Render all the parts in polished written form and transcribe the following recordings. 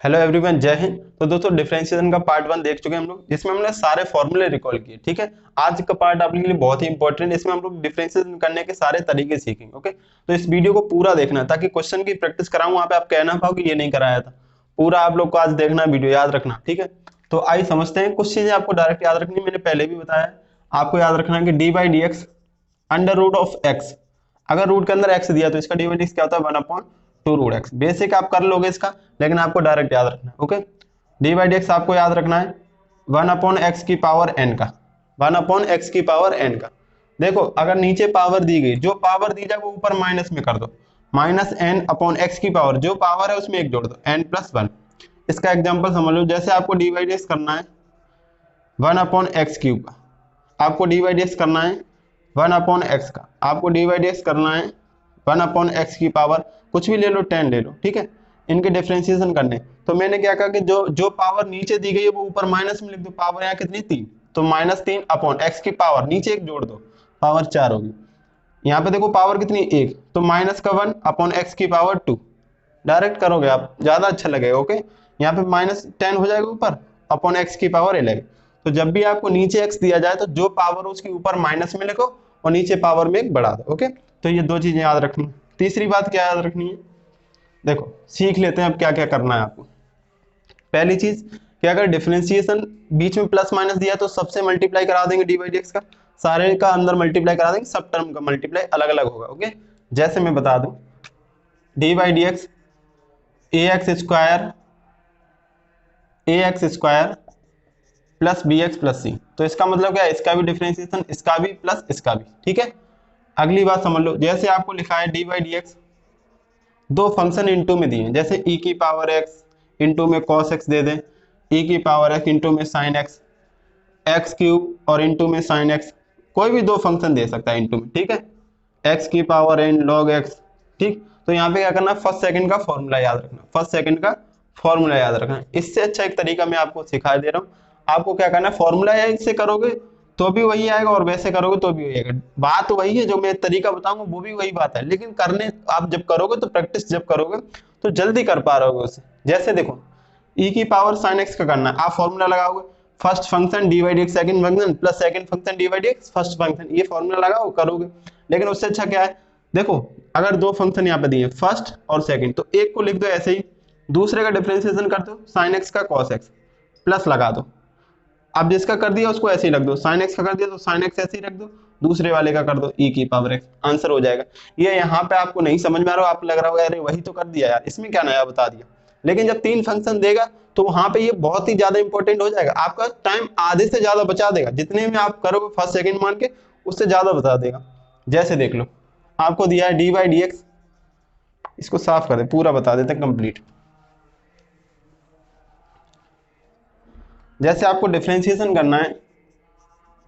Hello everyone, जय हिंद। तो दोस्तों डिफरेंशिएशन का पार्ट 1 देख चुके हैं हम लोग, जिसमें हमने सारे फॉर्मूले रिकॉल किए। ठीक है, आज का पार्ट आपके लिए बहुत ही इंपॉर्टेंट है। इसमें हम लोग डिफरेंशिएशन करने के सारे तरीके सीखेंगे। ओके, तो इस वीडियो को पूरा देखना ताकि क्वेश्चन की प्रैक्टिस कराऊं, वहां पे आप कहना पाओ कि ये नहीं कराया था। पूरा आप लोग को आज देखना, वीडियो याद रखना। ठीक है, तो आइए समझते हैं। कुछ चीजें आपको डायरेक्ट याद रखनी, मैंने पहले भी बताया है। आपको याद रखना है कि D by D X under root of X. अगर रूट के अंदर एक्स दिया तो इसका डी बाई डी एक्स क्या होता है, 1/2 रूट एक्स। बेसिक आप कर लोगे इसका, लेकिन आपको डायरेक्ट याद रखना है। Okay, D by D x आपको याद रखना है 1/x की पावर n का, 1/x की पावर n का। देखो, अगर नीचे पावर दी गई, जो पावर दी जाए वो ऊपर माइनस में कर दो। -n/x की पावर, जो पावर है उसमें एक जोड़ दो, n+1। इसका एग्जांपल समझ लो, जैसे आपको डी बाई डी एक्स करना है 1/x³ का, आपको डी बाई डी एक्स करना है 1/x का, आपको डी बाई डी एक्स करना है 1/x की पावर कुछ भी ले लो, 10 ले लो। ठीक है, इनके डिफरेंशिएशन करने। तो मैंने क्या कहा कि जो जो पावर नीचे दी गई है वो ऊपर माइनस में लिख दो। पावर यहाँ कितनी, 3, तो -3/x की पावर, नीचे एक जोड़ दो, पावर 4 होगी। यहाँ पे देखो पावर कितनी, 1, तो -1/x की पावर 2। डायरेक्ट करोगे आप, ज्यादा अच्छा लगेगा। ओके, यहाँ पे -10 हो जाएगा ऊपर, अपॉन एक्स की पावर 11। तो जब भी आपको नीचे x दिया जाए तो जो पावर हो उसके ऊपर माइनस में लिखो और नीचे पावर में एक बढ़ा दो। ओके, तो ये दो चीजें याद रखनी। तीसरी बात क्या याद रखनी है, देखो सीख लेते हैं अब क्या क्या करना है आपको। पहली चीज कि अगर डिफरेंशिएशन बीच में प्लस माइनस दिया तो सबसे मल्टीप्लाई करा देंगे डी बाई डी एक्स का, सारे का अंदर मल्टीप्लाई करा देंगे, सब टर्म का मल्टीप्लाई अलग अलग होगा। ओके, जैसे मैं बता दूं, D by D X A X square plus B X plus C. तो इसका मतलब क्या है, इसका भी डिफरेंशिएशन, इसका भी प्लस इसका भी। ठीक है, अगली बात समझ लो, जैसे आपको लिखा है डी बाई डी एक्स, दो फंक्शन इनटू में दिए हैं, जैसे ई की पावर एक्स इंटू में कॉस एक्स दे दें, ई की पावर एक्स इंटू में साइन एक्स, x³ और इंटू में साइन एक्स। कोई भी दो फंक्शन दे सकता है इंटू में। ठीक है, एक्स की पावर n log x। ठीक, तो यहाँ पे क्या करना, फर्स्ट सेकंड का फॉर्मूला याद रखना, फर्स्ट सेकंड का फॉर्मूला याद रखना। इससे अच्छा एक तरीका मैं आपको सिखा दे रहा हूँ। आपको क्या करना है, फॉर्मूला या इससे करोगे तो भी वही आएगा और वैसे करोगे तो भी वही आएगा। बात वही है, जो मैं तरीका बताऊंगा वो भी वही बात है, लेकिन करने आप जब करोगे तो प्रैक्टिस जब करोगे तो जल्दी कर पा रहे हो उससे। जैसे देखो, ई की पावर साइन एक्स का करना है, आप फॉर्मूला लगाओगे, first function D Y D X second function plus second function D Y D X first function, ये फॉर्मूला लगाओ करोगे। लेकिन उससे अच्छा क्या है, देखो अगर दो फंक्शन यहाँ पे दिए फर्स्ट और सेकंड, तो एक को लिख दो ऐसे ही, दूसरे का डिफरेंशिएशन कर दो, साइन एक्स का कॉस एक्स, प्लस लगा दो। अब जिसका कर दिया उसको ऐसे ही रख दो, साइन एक्स का कर दिया तो साइन एक्स ऐसे ही रख दो, दूसरे वाले का कर दो ई की पावर एक्स, आंसर हो जाएगा। ये यहाँ पे आपको नहीं समझ में आ रहा हो, आप लग रहा होगा अरे वही तो कर दिया यार, इसमें क्या नया बता दिया। लेकिन जब 3 फंक्शन देगा तो वहां पे ये बहुत ही ज्यादा इंपॉर्टेंट हो जाएगा, आपका टाइम आधे से ज्यादा बचा देगा, जितने में आप करोगे फर्स्ट सेकंड मान के उससे ज्यादा बता देगा। जैसे देख लो, आपको दिया है डी बाई डी एक्स, इसको साफ कर दे, पूरा बता देते हैं कंप्लीट। जैसे आपको डिफरेंशिएशन करना है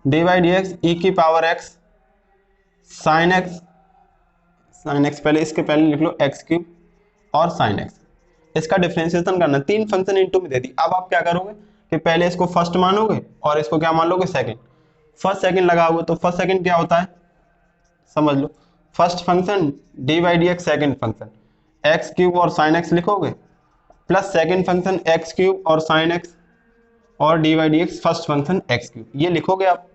डी बाई डी एक्स ई की power x sine x, sine x पहले, इसके पहले लिख लो x³ और साइन एक्स। इसका डिफरेंशिएशन करना, 3 फंक्शन इनटू में दे दी। अब आप क्या करोगे कि पहले इसको फर्स्ट मानोगे और इसको क्या मान लोगे, सेकंड। फर्स्ट सेकंड लगाओगे तो फर्स्ट सेकंड क्या होता है समझ लो, first function D by D X second function x³ और साइन एक्स लिखोगे, प्लस सेकंड फंक्शन x³ और साइन एक्स और D by D X first function x³, ये लिखोगे आप।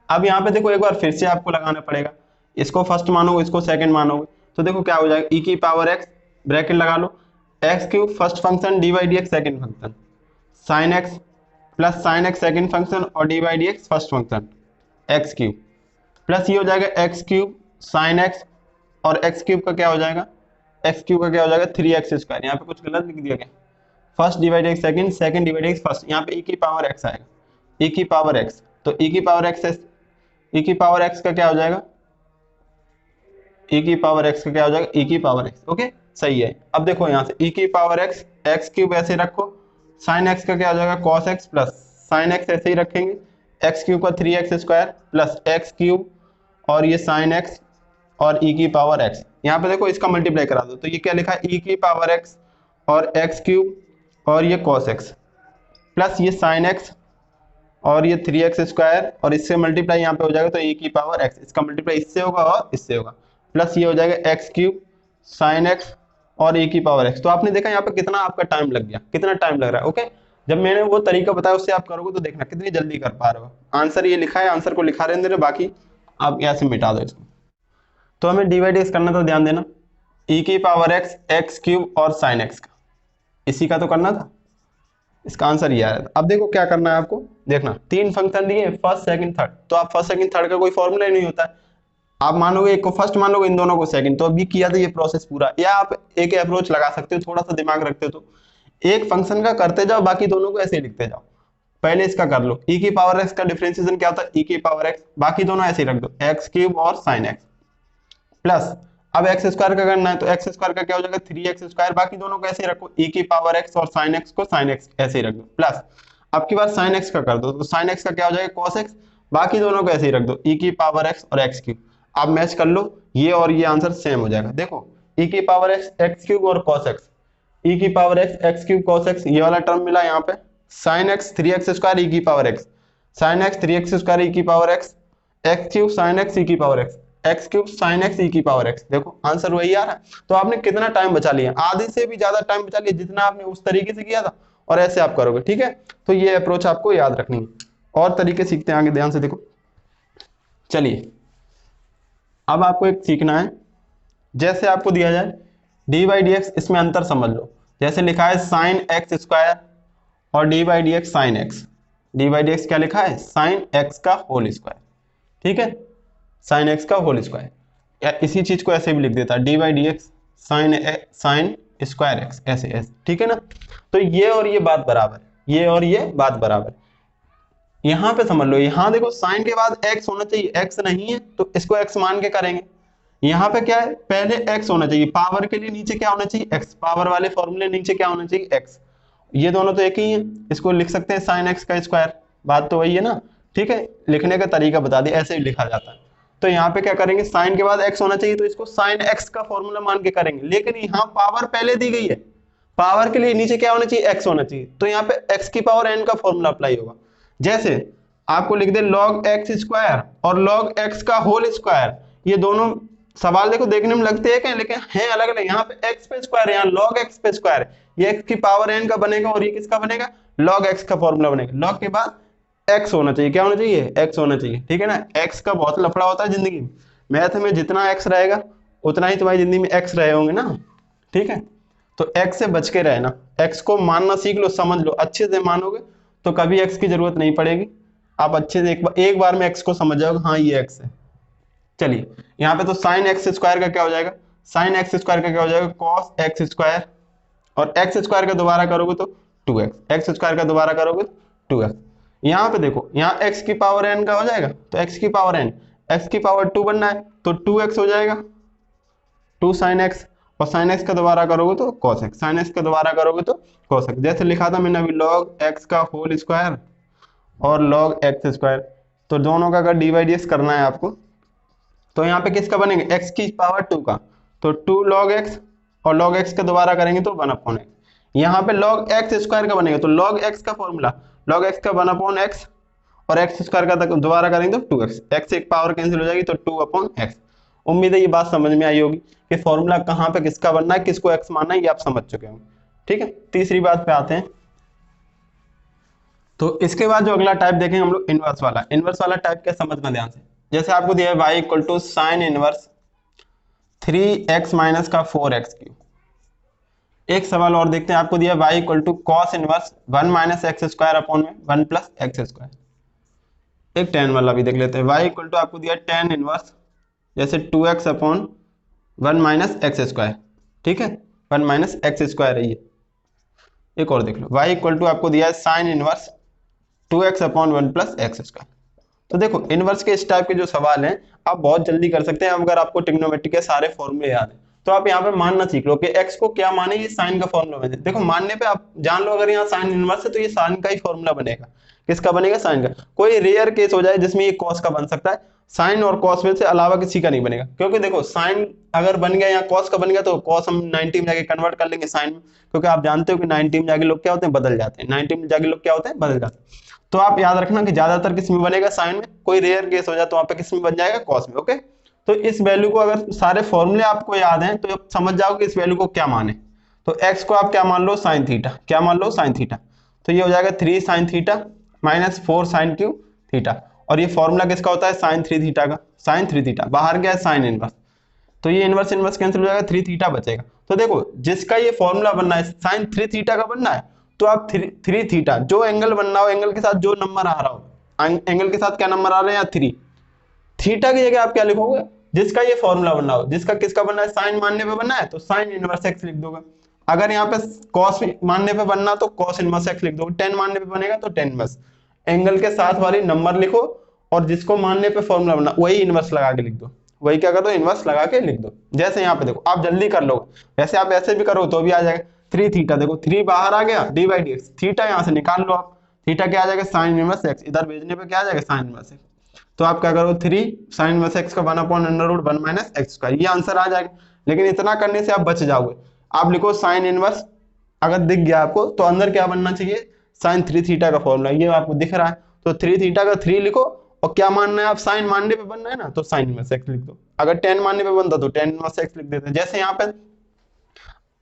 अब यहाँ पे देखो एक बार फिर से आपको लगाना पड़ेगा, इसको फर्स्ट मानोगे इसको सेकंड मानोगे, तो देखो क्या हो जाएगा, ई की पावर एक्स ब्रैकेट लगा लो, x³ first function D by D X second function, sine X plus sine X second function और D by D X first function x³ plus ये हो जाएगा x³ साइन एक्स और x³ का क्या हो जाएगा, x³ का क्या हो जाएगा 3x²। यहाँ पे कुछ गलत लिख दिया गया, first divide x second, second divide x first, यहाँ पे ई की पावर एक्स आएगा, ई की पावर एक्स, तो ई की पावर एक्स, ई की पावर एक्स का क्या हो जाएगा, ई की पावर एक्स का क्या हो जाएगा, ई की पावर एक्स। ओके, सही है। अब देखो यहाँ से ई की पावर एक्स, x³ ऐसे रखो, साइन एक्स का क्या हो जाएगा cos x plus sine x ऐसे ही रखेंगे, x³ का 3x² प्लस x³ और ये साइन एक्स और ई की पावर एक्स। यहाँ पे देखो इसका मल्टीप्लाई करा दो, तो ये क्या लिखा है, ई की पावर एक्स और x³ और ये cos x प्लस ये sin x और ये 3x² और इससे मल्टीप्लाई यहाँ पे हो जाएगा तो e की पावर x, इसका मल्टीप्लाई इससे होगा और इससे होगा, प्लस ये हो जाएगा x³ sin x और e की पावर x। तो आपने देखा यहाँ पे कितना आपका टाइम लग गया, कितना टाइम लग रहा है। ओके, जब मैंने वो तरीका बताया उससे आप करोगे तो देखना कितनी जल्दी कर पा रहे हो। आंसर ये लिखा है, आंसर को लिखा रहने दे, बाकी आप यहाँ से मिटा दो इसको। तो हमें डी बाई डी एक्स करना था, ध्यान देना, e की पावर x, एक्स क्यूब और साइन x का, इसी का तो करना था। इसका आंसर ये आया था। अब देखो क्या करना है आपको, देखना तीन फंक्शन दिए, फर्स्ट सेकंड थर्ड, तो आप फर्स्ट सेकंड थर्ड का कोई फॉर्मूला ही नहीं होता है। आप मानोगे एक को फर्स्ट मान लोगे, इन दोनों को सेकंड, तो अभी किया था ये प्रोसेस पूरा। या आप एक अप्रोच लगा सकते हो, थोड़ा सा दिमाग रखते हो तो एक फंक्शन का करते जाओ, बाकी दोनों को ऐसे ही लिखते जाओ। पहले इसका कर लो, e की पावर x का डिफरेंशिएशन क्या होता है, e की पावर x, बाकी दोनों ऐसे ही रख दो, एक्स क्यूब और साइन x प्लस, अब एक्स स्क्वायर का करना है तो एक्स स्क्वायर का क्या हो जाएगा, 3x², बाकी दोनों को ऐसे ही रखो, e की पावर x और साइन x को साइन x ऐसे ही रख दो प्लस, अब की बार साइन x का कर दो तो साइन x का क्या हो जाएगा, cos x, बाकी दोनों को ऐसे ही रख दो, e की पावर x और x क्यूब। आप मैच कर लो, ये और ये आंसर सेम हो जाएगा। देखो e की पावर x, एक्स क्यूब और cos x, e की power x, X cube cos x, ये वाला टर्म मिला यहाँ पे, साइन x 3x² e की power x, sine x 3x² e की power x, X cube sine x e की power x, X cube sine x e की power x। देखो आंसर वही आ रहा है। तो आपने कितना टाइम बचा लिया, आधे से भी ज्यादा टाइम बचा लिया जितना आपने उस तरीके से किया था, और ऐसे आप करोगे। ठीक है, तो ये अप्रोच आपको याद रखनी है। और तरीके सीखते हैं आगे, ध्यान से देखो। चलिए अब आपको एक सीखना है, जैसे आपको दिया जाए डी बाई डी एक्स, इसमें अंतर समझ लो। जैसे लिखा है साइन x² और D by D X sine x, D by D X क्या लिखा है, साइन x का होल स्क्वायर। ठीक है, साइन x का होल स्क्वायर, या इसी चीज को ऐसे भी लिख देता D by D X sine square x, ऐसे ऐसे। ठीक है ना, तो ये और ये बात बराबर, ये और ये बात बराबर। यहां पे समझ लो, यहां देखो साइन के बाद x होना चाहिए, x नहीं है तो इसको x मान के करेंगे। यहाँ पे क्या है, पहले x होना चाहिए, पावर के लिए नीचे क्या होना चाहिए, x, पावर वाले फॉर्मूले नीचे क्या होना चाहिए, x। ये दोनों तो एक ही है, इसको लिख सकते हैं साइन x का स्क्वायर, बात तो वही है ना। ठीक है, लिखने का तरीका बता दिया, ऐसे ही लिखा जाता है। तो यहाँ पे क्या करेंगे, साइन के बाद x होना चाहिए तो इसको साइन x का फॉर्मूला मान के करेंगे, लेकिन यहाँ पावर पहले दी गई है, पावर के लिए नीचे क्या होना चाहिए, x होना चाहिए, तो यहाँ पे x की पावर n का फॉर्मूला अप्लाई होगा। जैसे आपको लिख दे log x² और log x का होल स्क्वायर, ये दोनों सवाल देखो देखने में लगते हैं क्या, लेकिन है अलग अलग। यहाँ पे x पे स्क्वायर है, यहाँ log x पे स्क्वायर है, ये x की पावर n का बनेगा और ये किसका बनेगा, log x का फॉर्मूला बनेगा। log के बाद x होना चाहिए, क्या होना चाहिए, x होना चाहिए। ठीक है ना, x का बहुत लफड़ा होता है जिंदगी में, मैथ में जितना x रहेगा उतना ही तुम्हारी जिंदगी में x रहे होंगे ना। ठीक है, तो x से बच के रहना, x को मानना सीख लो, समझ लो, अच्छे से मानोगे तो कभी x की जरूरत नहीं पड़ेगी। आप अच्छे से एक बार में x को समझ जाओगे, हाँ ये x है। चलिए यहाँ पे तो साइन x² का क्या हो जाएगा, साइन x² का क्या हो जाएगा, cos x², और x² का दोबारा करोगे तो 2x, x² का दोबारा करोगे तो 2x। यहाँ पे देखो, यहाँ x की पावर n का हो जाएगा तो x की पावर n, x की पावर 2 बनना है तो 2x हो जाएगा, 2 sin x, और sin x का दोबारा करोगे तो cos x, sin x का दोबारा करोगे तो cos x। जैसे लिखा था मैंने अभी log x का होल स्क्वायर और log x², तो दोनों का अगर डी बाई डी एक्स करना है आपको तो यहाँ पे किसका बनेगा, x की पावर 2 का, तो 2 log x, और log x का दोबारा करेंगे तो 1/x। यहाँ पे log x² का बनेगा तो log x का फॉर्मूला, log x का 1/x, और x² का दोबारा करेंगे तो 2x, x एक पावर कैंसिल हो जाएगी तो 2/x। उम्मीद है ये बात समझ में आई होगी कि फॉर्मूला कहाँ पे किसका बनना है, किसको x मानना है, ये आप समझ चुके होंगे। ठीक है, तीसरी बात पे आते हैं। तो इसके बाद जो अगला टाइप देखेंगे हम लोग, इनवर्स वाला। इनवर्स वाला टाइप क्या, समझना ध्यान से। जैसे आपको दिया है y equal to sine inverse 3x minus का 4x³। एक सवाल और देखते हैं, आपको दिया y equal to cos inverse 1 minus x² upon में 1 प्लस x²। एक tan वाला भी देख लेते हैं, y इक्वल टू आपको दिया tan इनवर्स जैसे 2x अपॉन 1 माइनस x²। ठीक है, 1 माइनस x² है ये। एक और देख लो, y इक्वल टू आपको दिया है sine inverse 2x upon 1 plus x²। तो देखो इनवर्स के इस टाइप के जो सवाल हैं आप बहुत जल्दी कर सकते हैं अगर आपको ट्रिग्नोमेट्री के सारे फॉर्मूले याद हैं। तो आप यहाँ पे मानना सीख लो कि x को क्या माने, ये साइन का फॉर्मूला बने। देखो मानने पे आप जान लो, अगर यहाँ साइन इनवर्स है तो ये साइन का ही फॉर्मूला बनेगा। किसका बनेगा, साइन का। कोई रेयर केस हो जाए जिसमें ये कॉस का बन सकता है, साइन और कॉस में से अलावा किसी का नहीं बनेगा। क्योंकि देखो साइन अगर बन गया या कॉस का बन गया तो कॉस हम 90 में जाके कन्वर्ट कर लेंगे साइन में, क्योंकि आप जानते हो कि 90 में जाके लोग क्या होते हैं, बदल जाते हैं। 90 में जाके लोग क्या होते हैं, बदल जाते हैं। तो आप याद रखना कि ज्यादातर किस में बनेगा, साइन में। कोई रेयर केस हो जाए तो वहां पे किस में बन जाएगा, कॉस में। ओके, तो इस वैल्यू को अगर सारे फॉर्मूले आपको याद हैं तो समझ जाओ कि इस वैल्यू को क्या माने। तो x को आप क्या मान लो, साइन थीटा, क्या मान लो, साइन थीटा। तो ये हो जाएगा 3 sine theta minus 4 sine cube theta. और ये फॉर्मूला किसका होता है, साइन 3 थीटा का। साइन 3 थीटा बाहर गया साइन इनवर्स, तो ये इनवर्स इनवर्स कैंसिल हो जाएगा, 3 थीटा बचेगा। तो देखो जिसका ये फॉर्मूला बनना है साइन 3 थीटा का बनना है, तो आप 3 थीटा जो एंगल बनना हो, एंगल के साथ जो नंबर आ रहा हो, एंगल के साथ क्या नंबर आ रहे हैं, या 3 थीटा की जगह आप क्या लिखोगे, जिसका ये फॉर्मूला बनना हो, जिसका किसका बनना है, साइन मानने पे बनना है तो साइन इनवर्स एक्स लिख दोगे। अगर यहाँ पे कॉस मानने पे बनना तो कॉस इनवर्स एक्स लिख दोगे। टेन मानने पे बनेगा तो टेन इनवर्स, एंगल के साथ वाली नंबर लिखो और जिसको मानने पे फॉर्मूला बनना वही इनवर्स लगा के लिख दो, वही क्या कर दो, इनवर्स लगा के लिख दो। जैसे यहाँ पे देखो आप जल्दी कर लो, वैसे आप ऐसे भी करो तो भी आ जाएगा। 3 थीटा, देखो 3 बाहर आ गया, D by D x, theta यहाँ से निकाल लो आप, थीटा क्या आ जाएगा, साइन इनवर्स एक्स, इधर भेजने पे क्या आ जाएगा, साइन इनवर्स एक्स। तो आप क्या करो, 3 साइन इनवर्स एक्स का 1/√1 माइनस एक्स स्क्वायर, ये आंसर आ जाएगा। लेकिन इतना करने से आप बच जाओगे, आप लिखो साइन इनवर्स, अगर दिख गया आपको तो अंदर क्या बनना चाहिए, साइन 3 थीटा का फॉर्मूला, ये आपको दिख रहा है तो 3 थीटा का 3 लिखो, और क्या मानना है, आप साइन मानने पे बनना है ना तो साइन इनवर्स एक्स लिख दो। अगर टेन मानने पे बनता तो टेन इनवर्स एक्स लिख देते। जैसे यहाँ पे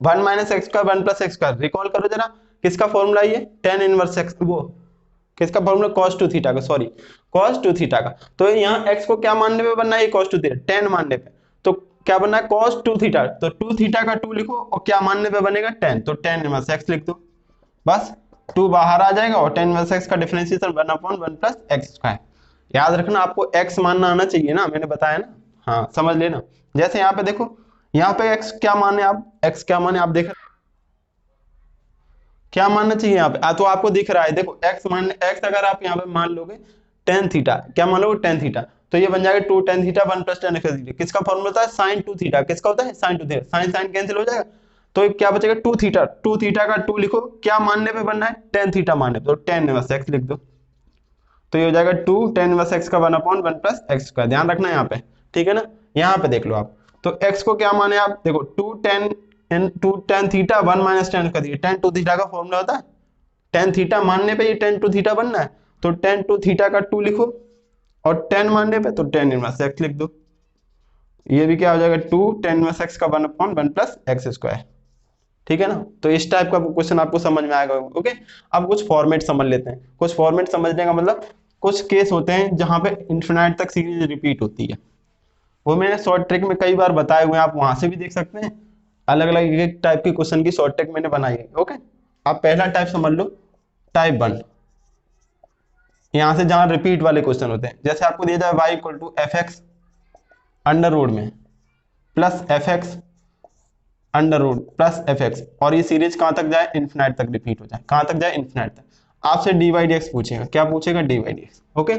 1 minus x square 1 plus x square, recall करो जरा, किसका फॉर्मूला ये, टेन इनवर्स एक्स, वो किसका फॉर्मूला, cos 2 थीटा का, सॉरी cos 2 थीटा का। तो यहाँ x को क्या मानने पे बनना है, cos 2 थीटा, टेन मानने पे, तो क्या बनना है, cos 2 थीटा, तो 2 थीटा का 2 लिखो और क्या मानने पे बनेगा, टेन, तो टेन इनवर्स x लिख दो, बस 2 बाहर आ जाएगा और टेन इनवर्स x का डिफरेंशिएशन 1/1 प्लस एक्स स्क्वायर। याद रखना आपको x मानना आना चाहिए ना, मैंने बताया ना, हाँ समझ लेना। जैसे यहाँ पे देखो, यहाँ पे x क्या माने, आप x क्या माने आप देख, क्या मानना चाहिए यहाँ पे, तो आपको दिख रहा है, देखो x अगर आप यहाँ पे मान लोगे टेन थीटा, क्या मान लोगे, टेन थीटा, तो ये बन जाएगा 2 tan theta 1 plus tan X, किसका फॉर्मूला होता है, साइन 2 थीटा, किसका होता है, sine 2 theta, sine sine cancel हो जाएगा, तो क्या बचेगा, 2 थीटा, 2 थीटा का 2 लिखो, क्या मानने पे बनना है, टेन थीटा मानने पे, तो टेन इनवर्स एक्स लिख दो, तो ये हो जाएगा 2 टेन इनवर्स एक्स का 1/1 प्लस एक्स स्क्वायर। ध्यान रखना यहाँ पे, ठीक है ना। यहाँ पे देख लो आप, तो x को क्या माने आप, देखो 2 टेन थीटा 1 माइनस टेन का दिया, टेन टू थीटा का फॉर्मूला होता है, टेन थीटा मानने पे ये टेन टू थीटा बनना है, तो टेन टू थीटा का 2 लिखो और टेन मानने पे तो टेन इनवर्स एक्स लिख दो, ये भी क्या हो जाएगा, 2 टेन इनवर्स एक्स का 1/1 प्लस एक्स स्क्वायर, ठीक है ना। तो इस टाइप का क्वेश्चन आपको समझ में आएगा, ओके। अब कुछ फॉर्मेट समझ लेते हैं, कुछ फॉर्मेट समझने का मतलब कुछ केस होते हैं जहां पे इन्फिनाइट तक सीरीज रिपीट होती है, वो मैंने शॉर्ट ट्रिक में कई बार बताए हुए हैं, आप वहां से भी देख सकते हैं, अलग अलग एक टाइप की क्वेश्चन की शॉर्ट ट्रिक मैंने बनाई है, ओके। आप पहला टाइप समझ लो, टाइप 1, यहां से जहां रिपीट वाले क्वेश्चन होते हैं, जैसे आपको दिया जाए y equal to F X under root में plus F X under root plus F X, और ये सीरीज कहां तक जाए, इन्फिनाइट तक रिपीट हो जाए, कहां तक जाए, इन्फिनाइट तक। आपसे डी वाई डी एक्स पूछेगा, क्या पूछेगा, D Y D X, okay.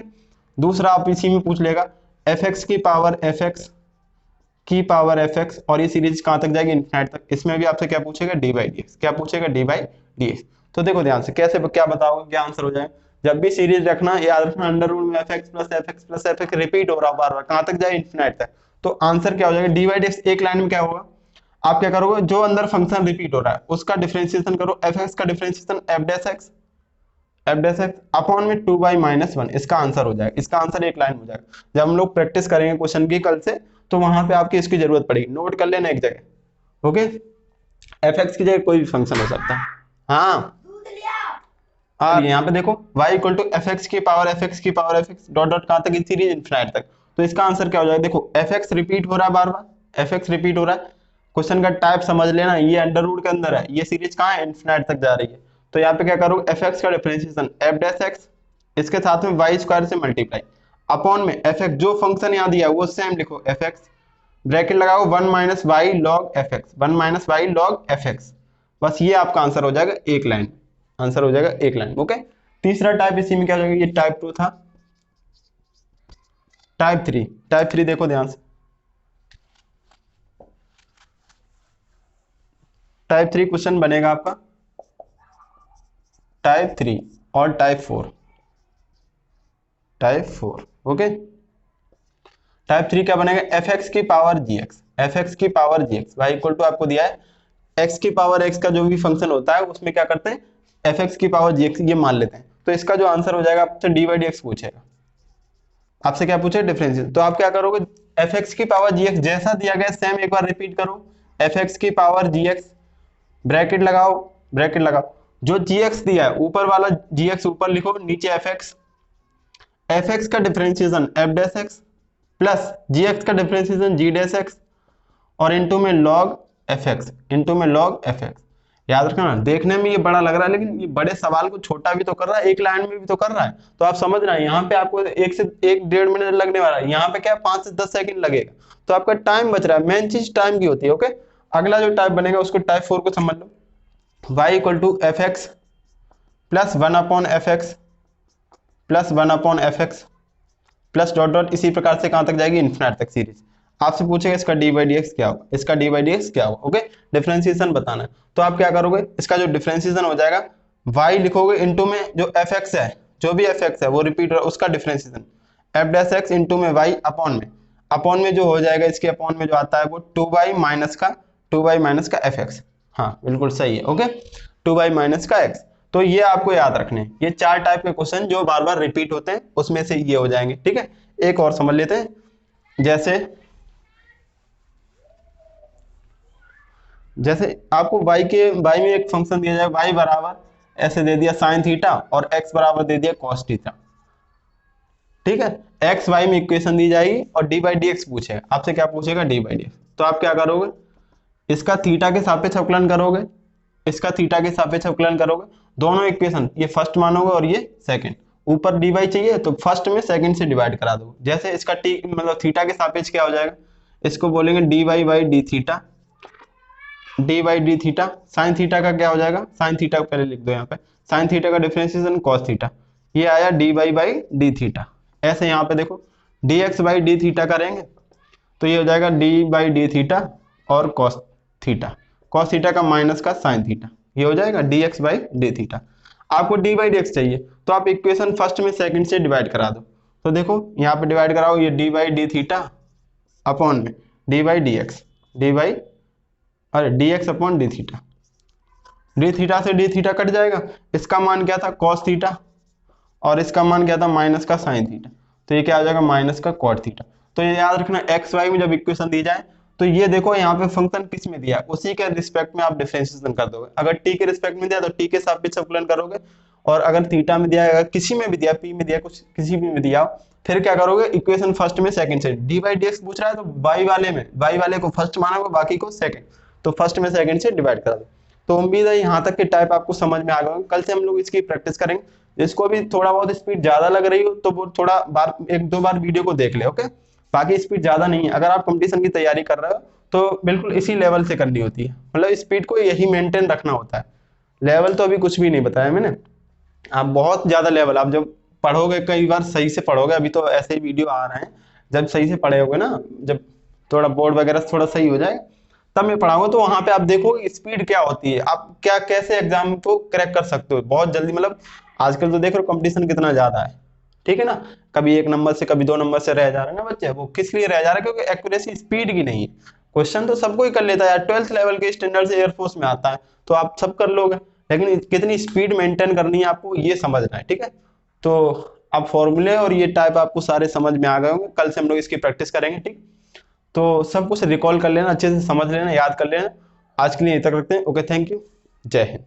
दूसरा आप इसी में पूछ लेगा एफ एक्स की पावर एफ एक्स की पावर एफ एक्स, और ये सीरीज कहां तक जाएगी, इन्फिनाइट तक। इसमें भी आपसे क्या पूछेगा, डी बाई डी एक्स, क्या पूछेगा, डी बाई डी एक्स। तो देखो ध्यान से कैसे क्या बताओगे, क्या आंसर हो जाए। जब भी सीरीज रखना याद रखना, अंडर रूट में F X plus F X plus F x repeat हो रहा बार बार, कहां तक जाए, इन्फिनाइट तक। तो आंसर क्या हो जाएगा, डी बाई डी एक्स। एक लाइन में क्या होगा, आप क्या करोगे, जो अंदर फंक्शन रिपीट हो रहा है उसका डिफरेंशिएशन करो, एफ एक्स का differentiation F dash x upon में 2/-1, इसका आंसर हो जाएगा, इसका आंसर एक लाइन हो जाएगा। जब हम लोग प्रैक्टिस करेंगे क्वेश्चन की कल से, तो वहां पे आपकी इसकी जरूरत पड़ेगी, नोट कर लेना एक जगह, ओके। एफ एक्स की जगह कोई भी फंक्शन हो सकता है, हाँ। और यहाँ पे देखो y equal to F X की पावर एफ एक्स की power F X dot dot कहां तक, सीरीज इनफिनाइट तक। तो इसका आंसर क्या हो जाएगा, देखो एफ एक्स रिपीट हो रहा है बार बार, एफ एक्स रिपीट हो रहा है, क्वेश्चन का टाइप समझ लेना, ये अंडर रूट के अंदर है, ये सीरीज कहाँ है, इनफिनाइट तक जा रही है। तो यहाँ पे क्या करोगे, एफ एक्स का डिफरेंशिएशन एफ डैश एक्स, इसके साथ में वाई स्क्वायर से मल्टीप्लाई अपॉन में एफ एक्स, जो फंक्शन यहाँ दिया है वो सेम लिखो, एफ एक्स ब्रैकेट लगाओ 1 minus Y log F X, 1 minus Y log F X, बस ये आपका आंसर हो जाएगा एक लाइन, आंसर हो जाएगा एक लाइन, ओके। तीसरा टाइप इसी में क्या हो जाएगा, ये टाइप 2 था। टाइप 3, टाइप 3 देखो ध्यान से, टाइप 3 क्वेश्चन बनेगा आपका, टाइप 3 और टाइप 4, टाइप 4, ओके। टाइप 3 क्या बनेगा, एफ एक्स की power G X, F X की power G X, Y equal to आपको दिया है एक्स की पावर एक्स का जो भी फंक्शन होता है उसमें क्या करते हैं, एफ एक्स की पावर जी एक्स ये मान लेते हैं। तो इसका जो आंसर हो जाएगा, आपसे डी वाई डी एक्स पूछेगा, आपसे क्या पूछे, डिफरेंशियल। तो आप क्या करोगे, एफ एक्स की पावर जी एक्स जैसा दिया गया सेम एक बार रिपीट करो, एफ एक्स की पावर जी एक्स, ब्रैकेट लगाओ, ब्रैकेट लगाओ, जो जी एक्स दिया है ऊपर वाला जी एक्स ऊपर लिखो, नीचे एफ एक्स का differentiation F dash X plus G X का डिफरेंशिएशन जी डैश एक्स और इनटू में लॉग एफ एक्स, इनटू में लॉग एफ एक्स। याद रखना, देखने में ये बड़ा लग रहा है लेकिन ये बड़े सवाल को छोटा भी तो कर रहा है, एक लाइन में भी तो कर रहा है, तो आप समझ रहे हैं यहाँ पे आपको 1 से 1.5 मिनट लगने वाला है, यहाँ पे क्या 5 से 10 सेकंड लगेगा, तो आपका टाइम बच रहा है, मेन चीज टाइम की होती है। ओके, अगला जो टाइप बनेगा उसको टाइप 4 को समझ लो, y equal to F X plus 1/f(x) plus 1/f(x) plus dot dot, इसी प्रकार से कहां तक जाएगी, इन्फिनिट तक सीरीज। आपसे पूछेगा इसका डी बाई डी एक्स क्या होगा, इसका डी बाई डी एक्स क्या होगा। ओके, डिफरेंशिएशन बताना है, तो आप क्या करोगे, इसका जो डिफरेंशिएशन हो जाएगा y लिखोगे इनटू में जो एफ एक्स है, जो भी एफ एक्स है वो रिपीट हो उसका differentiation F dash x into में y अपॉन में जो हो जाएगा, इसके अपॉन में जो आता है वो 2y माइनस का एफ एक्स। हाँ बिल्कुल सही है। ओके, 2y माइनस का x, तो ये आपको याद रखने हैं, ये 4 टाइप के क्वेश्चन जो बार बार रिपीट होते हैं उसमें से ये हो जाएंगे। ठीक है, एक और समझ लेते हैं, जैसे आपको y में एक फंक्शन दिया जाए, y बराबर ऐसे दे दिया साइन थीटा और x बराबर दे दिया कॉस थीटा। ठीक है, x y में इक्वेशन दी जाएगी और डी बाई डी एक्स पूछेगा आपसे, क्या पूछेगा, डी बाई डी एक्स। तो आप क्या करोगे, इसका थीटा के सापेक्ष अवकलन करोगे, इसका थीटा के सापेक्ष अवकलन करोगे, दोनों इक्वेशन ये फर्स्ट मानोगे और ये सेकंड, ऊपर डी वाई चाहिए तो फर्स्ट में सेकंड से डिवाइड करा दो। जैसे इसका टी मतलब थीटा के सापेक्ष क्या हो जाएगा, इसको बोलेंगे D Y by D theta, D by D theta. Sine theta का क्या हो जाएगा, साइन थीटा को पहले लिख दो यहाँ पे, साइन थीटा का डिफरेंशिएशन कॉस थीटा, ये आया D Y by D theta. ऐसे यहाँ पे देखो D X by D theta करेंगे तो ये हो जाएगा डी बाई डी थीटा और कॉस थीटा का माइनस का साइन थीटा, ये हो जाएगा D X by D theta. आपको डी बाई डी एक्स चाहिए तो आप इक्वेशन फर्स्ट में सेकंड से डिवाइड करा दो, तो देखो यहाँ पे डिवाइड कराओ, ये D by D theta upon में D by D X, D X upon D theta, D theta से डी थीटा कट जाएगा, इसका मान क्या था कॉस थीटा और इसका मान क्या था माइनस का साइन थीटा, तो ये क्या आ जाएगा माइनस का कॉट थीटा। तो ये याद रखना, एक्स वाई में जब इक्वेशन दी जाए तो ये देखो यहाँ पे फंक्शन किस में दिया उसी के रिस्पेक्ट में आप डिफरेंशिएशन कर दोगे। अगर टी के रिस्पेक्ट में दिया तो टी के सापेक्ष अवकलन करोगे, और अगर थीटा में दिया, अगर किसी में भी दिया, पी में दिया, कुछ किसी भी में दिया, फिर क्या करोगे इक्वेशन फर्स्ट में सेकंड से, डी बाई डी एक्स पूछ रहा है तो वाई वाले को फर्स्ट मानोगे बाकी को सेकंड, तो फर्स्ट में सेकंड से डिवाइड करा दो। तो उम्मीद है यहाँ तक के टाइप आपको समझ में आ गए। कल से हम लोग इसकी प्रैक्टिस करेंगे, इसको भी थोड़ा बहुत स्पीड ज्यादा लग रही हो तो वो थोड़ा बार 1-2 बार वीडियो को देख ले। ओके, बाकी स्पीड ज्यादा नहीं है, अगर आप कंपटीशन की तैयारी कर रहे हो तो बिल्कुल इसी लेवल से करनी होती है, मतलब स्पीड को यही मेंटेन रखना होता है। लेवल तो अभी कुछ भी नहीं बताया मैंने, आप बहुत ज्यादा लेवल आप जब पढ़ोगे, कई बार सही से पढ़ोगे, अभी तो ऐसे ही वीडियो आ रहे हैं, जब सही से पढ़े होगे ना, जब थोड़ा बोर्ड वगैरह थोड़ा सही हो जाए तब मैं पढ़ाऊंगा, तो वहां पे आप देखोगे स्पीड क्या होती है, आप क्या कैसे एग्जाम को क्रैक कर सकते हो बहुत जल्दी। मतलब आजकल तो देख रहे हो कंपटीशन कितना ज्यादा है, ठीक है ना, कभी 1 नंबर से कभी 2 नंबर से रह जा रहे हैं ना बच्चे, वो किस लिए रह जा रहे हैं, क्योंकि एक्यूरेसी स्पीड की नहीं है। क्वेश्चन तो सबको ही कर लेता है यार, 12th लेवल के स्टैंडर्ड से एयरफोर्स में आता है तो आप सब कर लोगे, लेकिन कितनी स्पीड मेंटेन करनी है आपको ये समझना है। ठीक है, तो अब फॉर्मूले और ये टाइप आपको सारे समझ में आ गए होंगे, कल से हम लोग इसकी प्रैक्टिस करेंगे। ठीक, तो सब कुछ रिकॉल कर लेना, अच्छे से समझ लेना, याद कर लेना। आज के लिए यहीं तक रखते हैं। ओके, थैंक यू, जय हिंद।